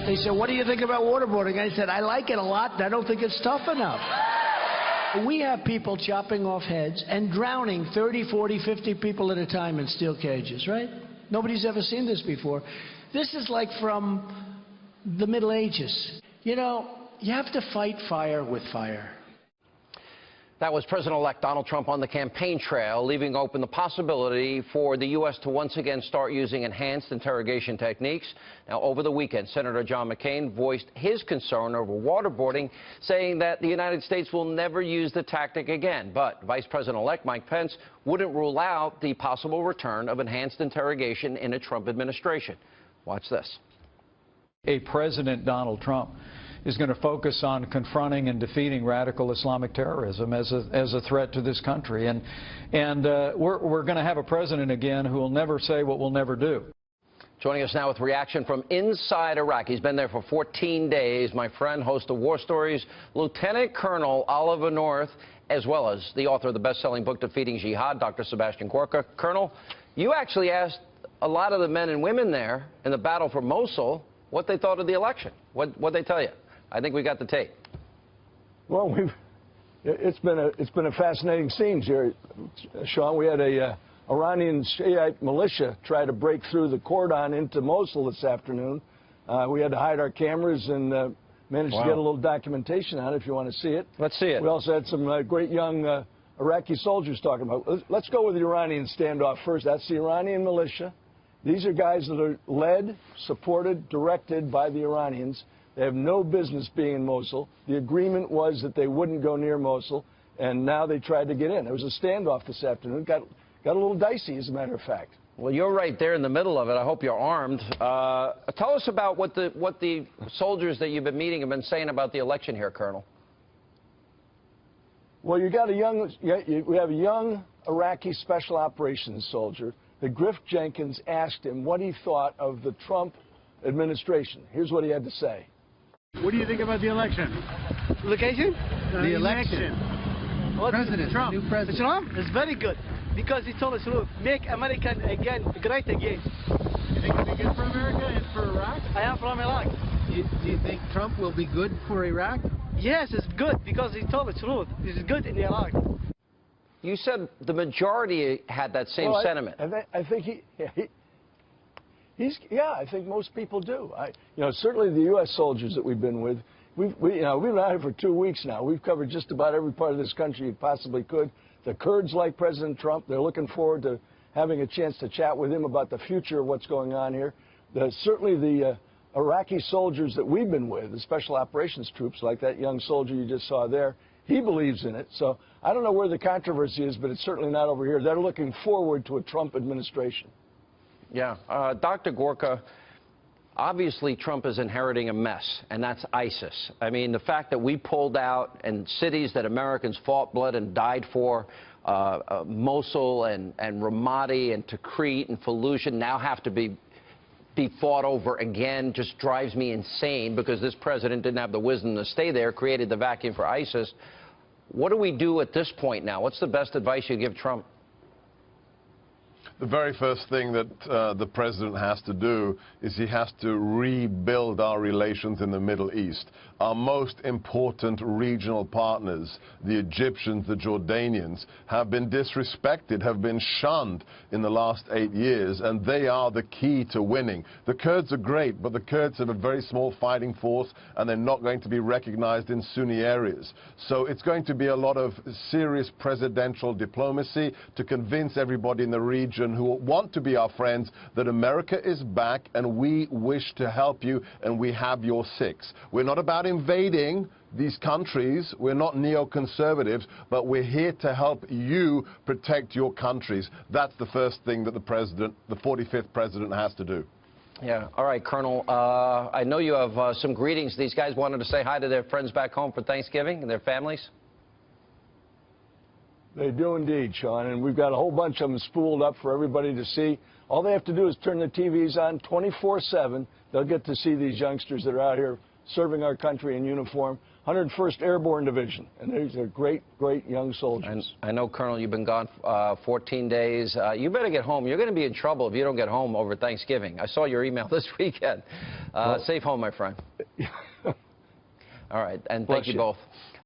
They said, what do you think about waterboarding? I said, I like it a lot, and I don't think it's tough enough. We have people chopping off heads and drowning 30, 40, 50 people at a time in steel cages, right? Nobody's ever seen this before. This is like from the Middle Ages. You know, you have to fight fire with fire. That was President-elect Donald Trump on the campaign trail, leaving open the possibility for the U.S. to once again start using enhanced interrogation techniques. Now, over the weekend, Senator John McCain voiced his concern over waterboarding, saying that the United States will never use the tactic again. But Vice President-elect Mike Pence wouldn't rule out the possible return of enhanced interrogation in a Trump administration. Watch this. President Donald Trump is going to focus on confronting and defeating radical Islamic terrorism as a threat to this country. And we're going to have a president again who will never say what we'll never do. Joining us now with reaction from inside Iraq. He's been there for 14 days. My friend, host of War Stories, Lieutenant Colonel Oliver North, as well as the author of the best-selling book, Defeating Jihad, Dr. Sebastian Gorka. Colonel, you actually asked a lot of the men and women there in the battle for Mosul what they thought of the election. What'd they tell you? I think we got the tape. Well, it's been a fascinating scene here, Sean. We had a Iranian Shiite militia try to break through the cordon into Mosul this afternoon. We had to hide our cameras and managed to get a little documentation on it if you want to see it. Let's see it. We also had some great young Iraqi soldiers talking about it. Let's go with the Iranian standoff first. That's the Iranian militia. These are guys that are led, supported, directed by the Iranians. They have no business being in Mosul. The agreement was that they wouldn't go near Mosul, and now they tried to get in. There was a standoff this afternoon. Got a little dicey, as a matter of fact. Well, you're right there in the middle of it. I hope you're armed. Tell us about what the soldiers that you've been meeting have been saying about the election here, Colonel. Well, we have a young Iraqi special operations soldier. The Griff Jenkins asked him what he thought of the Trump administration. Here's what he had to say. What do you think about the election? Location? The election. President, Trump. New president. Trump? It's very good because he told us, look, make America again great again. You think it'll be good for America and for Iraq? I am from Iraq. Do you think Trump will be good for Iraq? Yes, it's good because he told the truth. It's good in Iraq. You said the majority had that same sentiment. I think I think most people do. Certainly the U.S. soldiers that we've been with, we've been out here for 2 weeks now. We've covered just about every part of this country you possibly could. The Kurds like President Trump. They're looking forward to having a chance to chat with him about the future of what's going on here. Certainly the Iraqi soldiers that we've been with, the special operations troops, like that young soldier you just saw there, he believes in it. So I don't know where the controversy is, but it's certainly not over here. They're looking forward to a Trump administration. Yeah. Dr. Gorka, obviously Trump is inheriting a mess, and that's ISIS. I mean, the fact that we pulled out and cities that Americans fought blood and died for, Mosul and Ramadi and Tikrit and Fallujah now have to be fought over again, just drives me insane because this president didn't have the wisdom to stay there, created the vacuum for ISIS. What do we do at this point now? What's the best advice you give Trump? The very first thing that the president has to do is he has to rebuild our relations in the Middle East. Our most important regional partners, the Egyptians, the Jordanians, have been disrespected, have been shunned in the last 8 years, and they are the key to winning. The Kurds are great, but the Kurds have a very small fighting force, and they're not going to be recognized in Sunni areas. So it's going to be a lot of serious presidential diplomacy to convince everybody in the region who want to be our friends that America is back and we wish to help you and we have your six. We're not about invading these countries. We're not neoconservatives, but we're here to help you protect your countries. That's the first thing that the president, the 45th president, has to do. Yeah. All right, Colonel. I know you have some greetings. These guys wanted to say hi to their friends back home for Thanksgiving and their families. They do indeed, Sean, and we've got a whole bunch of them spooled up for everybody to see. All they have to do is turn the TVs on 24/7. They'll get to see these youngsters that are out here serving our country in uniform. 101st Airborne Division, and these are great, great young soldiers. And I know, Colonel, you've been gone 14 days. You better get home. You're going to be in trouble if you don't get home over Thanksgiving. I saw your email this weekend. Safe home, my friend. All right, and thank you both.